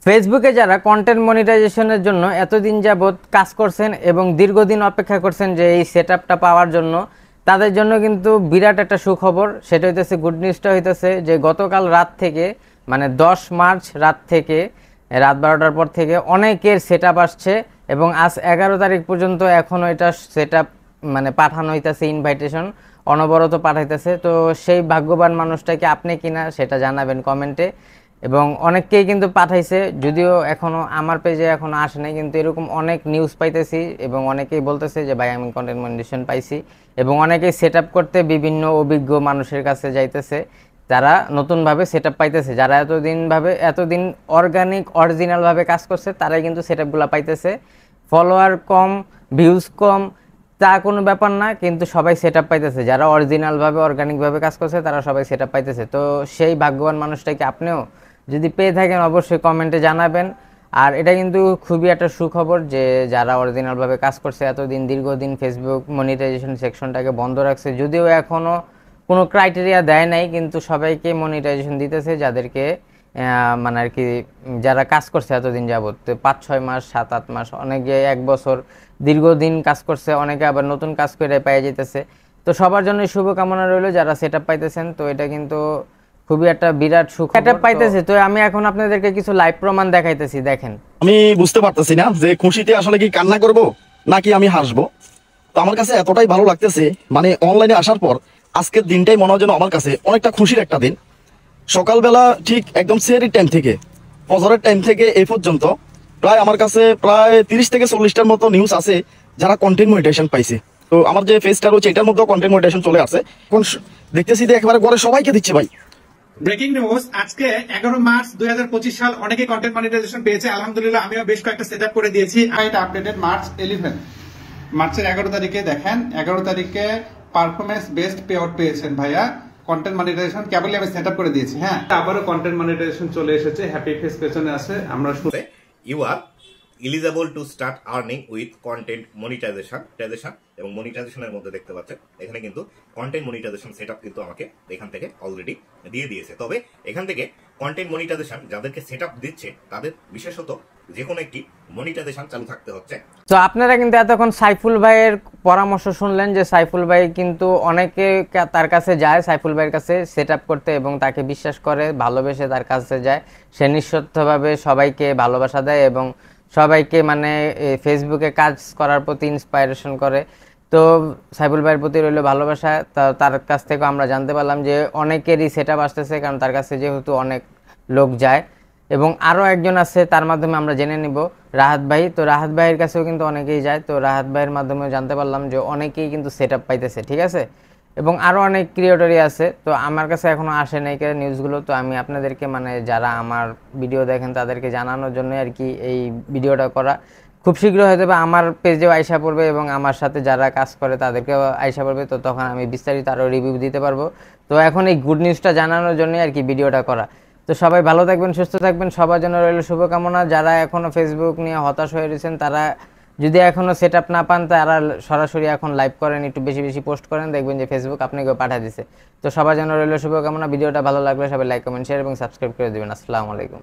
ফেসবুকে যারা কন্টেন্ট মনিটাইজেশনের জন্য এতদিন যাবৎ কাজ করছেন এবং দীর্ঘদিন অপেক্ষা করছেন যে এই সেটআপটা পাওয়ার জন্য, তাদের জন্য কিন্তু বিরাট একটা সুখবর। সেটা হইতেছে, গুড নিউজটা হইতেছে যে গতকাল রাত থেকে মানে 10 মার্চ রাত থেকে রাত 12টার পর থেকে অনেকের সেটআপ আসছে এবং আজ 11 তারিখ পর্যন্ত এখনও এটা সেটআপ মানে পাঠানো হইতেছে, ইনভাইটেশন অনবরত পাঠাইতেছে। তো সেই ভাগ্যবান মানুষটাকে আপনি কিনা সেটা জানাবেন কমেন্টে। এবং অনেককেই কিন্তু পাঠাইছে, যদিও এখনও আমার পেজে এখনও আসে নাই, কিন্তু এরকম অনেক নিউজ পাইতেছি এবং অনেকেই বলতেছে যে ভাই আমি কন্টেন্ট মনিটাইজেশন পাইছি। এবং অনেকেই সেটআপ করতে বিভিন্ন অভিজ্ঞ মানুষের কাছে যাইতেছে, যারা নতুনভাবে সেটআপ পাইতেছে, যারা এতদিন অর্গানিক অরিজিনালভাবে কাজ করছে তারাই কিন্তু সেটআপগুলো পাইতেছে। ফলোয়ার কম, ভিউজ কম, তা কোনো ব্যাপার না, কিন্তু সবাই সেটআপ পাইতেছে। যারা অরিজিনালভাবে অর্গানিকভাবে কাজ করছে তারা সবাই সেটআপ পাইতেছে। তো সেই ভাগ্যবান মানুষটাকে আপনিও যদি পেয়ে থাকেন অবশ্যই কমেন্টে জানাবেন। আর এটা কিন্তু খুবই একটা সুখবর যে যারা অরিজিনালভাবে কাজ করছে এতদিন, দীর্ঘদিন ফেসবুক মনিটাইজেশন সেকশনটাকে বন্ধ রাখছে, যদিও এখনও কোনো ক্রাইটেরিয়া দেয় নাই, কিন্তু সবাইকে মনিটাইজেশন দিতেছে যাদেরকে মানে আর কি যারা কাজ করছে এতদিন যাবত 5-6 মাস, 7-8 মাস, অনেকে 1 বছর দীর্ঘদিন কাজ করছে, অনেকে আবার নতুন কাজ করে পেয়ে যেতেছে। তো সবার জন্য শুভকামনা রইল যারা সেটআপ পাইতেছেন। তো এটা কিন্তু খুবই একটা বিরাট সুখ সেটআপ পাইতেছে। তো আমি এখন আপনাদেরকে কিছু লাইভ প্রমাণ দেখাইতেছি, দেখেন। আমি বুঝতে পারতেছি না যে খুশিতে আসলে কি কান্না করব নাকি আমি হাসবো। তো আমার কাছে এতটাই ভালো লাগতেছে, মানে অনলাইনে আসার পর আজকের দিনটাই মনে হয় যেন আমার কাছে অনেকটা খুশির একটা দিন। সকালবেলা ঠিক একদম সেহরির টাইম থেকে ফজরের টাইম থেকে এই পর্যন্ত প্রায় আমার কাছে প্রায় 30 থেকে 40টার মতো নিউজ আছে যারা কন্টেন্ট মনিটাইজেশন পাইছে। তো আমার যে ফেসটা রয়েছে এটার মধ্যে কন্টেন্ট মনিটাইজেশন চলে আসে। এখন দেখতেছি যে একেবারে ঘরে সবাইকে দিচ্ছে ভাই। ব্রেকিং নিউজ, আজকে 11 মার্চ 2025 সাল অনেকে কন্টেন্ট মনিটাইজেশন পেয়েছে। আলহামদুলিল্লাহ, আমিও বেশ কয়েকটা সেটআপ করে দিয়েছি। এটা আপডেটেড মার্চ 11, মার্চের 11 তারিখে দেখেন, 11 তারিখে পারফরমেন্স বেস্ট পে আউট পেয়েছেন ভাইয়া। কন্টেন্ট মনিটাইজেশন কেবলই আমি সেটআপ করে দিয়েছি। হ্যাঁ, আবারও কন্টেন্ট মনিটাইজেশন চলে এসেছে, হ্যাপি ফেস পেছনে আছে। আমরা শুনে you are eligible to start earning with content monetization এবং মনিটাইজেশনের মধ্যে দেখতে পাচ্ছেন এখানে কিন্তু কন্টেন্ট মনিটাইজেশন সেটআপ কিন্তু আমাকে এখান থেকে অলরেডি দিয়ে দিয়েছে। তবে এখান থেকে কন্টেন্ট মনিটাইজেশন যাদেরকে সেটআপ দিচ্ছে তাদের বিশেষত যে কোনো একটি মনিটাইজেশন চালু থাকতে হচ্ছে। তো আপনারা কিন্তু এতক্ষণ সাইফুল ভাইয়ের পরামর্শ শুনলেন যে সাইফুল ভাই কিন্তু অনেকে তার কাছে যায়, সাইফুল ভাইয়ের কাছে সেটআপ করতে এবং তাকে বিশ্বাস করে, ভালোবেসে তার কাছে যায়। সে নিঃস্বার্থভাবে সবাইকে ভালোবাসা দেয় এবং সবাইকে মানে ফেসবুকে কাজ করার প্রতি ইন্সপাইরেশন করে। তো সাইফুল ভাইয়ের প্রতি রইল ভালোবাসা। তার কাছ থেকে আমরা জানতে পারলাম যে অনেকেরই সেটআপ আসতেছে, কারণ তার কাছে যেহেতু অনেক লোক যায়। এবং আরও একজন আছে, তার মাধ্যমে আমরা জেনে নিব, রাহাত ভাই। তো রাহাত ভাইয়ের কাছেও কিন্তু অনেকেই যায়। তো রাহাত ভাইয়ের মাধ্যমে জানতে পারলাম যে অনেকেই কিন্তু সেটআপ পাইতেছে, ঠিক আছে। এবং আরও অনেক ক্রিয়েটরই আছে। তো আমার কাছে এখনও আসে নাই নিউজগুলো। তো আমি আপনাদেরকে মানে যারা আমার ভিডিও দেখেন তাদেরকে জানানোর জন্য আর কি এই ভিডিওটা করা। খুব শীঘ্র হয়তো বা আমার পেজেও আইসা পড়বে এবং আমার সাথে যারা কাজ করে তাদেরকেও আইসা পড়বে। তো তখন আমি বিস্তারিত আরও রিভিউ দিতে পারবো। তো এখন এই গুড নিউজটা জানানোর জন্যই আর কি ভিডিওটা করা। তো সবাই ভালো থাকবেন, সুস্থ থাকবেন, সবার জন্য রইল শুভকামনা। যারা এখনও ফেসবুক নিয়ে হতাশ হয়ে রয়েছেন, তারা যদি এখনও সেটআপ না পান তারা সরাসরি এখন লাইভ করেন, একটু বেশি বেশি পোস্ট করেন, দেখবেন যে ফেসবুক আপনাকেও পাঠিয়ে দিছে। তো সবার জন্য রইল শুভকামনা। ভিডিওটা ভালো লাগলে সবাই লাইক, কমেন্ট, শেয়ার এবং সাবস্ক্রাইব করে দেবেন। আসসালামু আলাইকুম।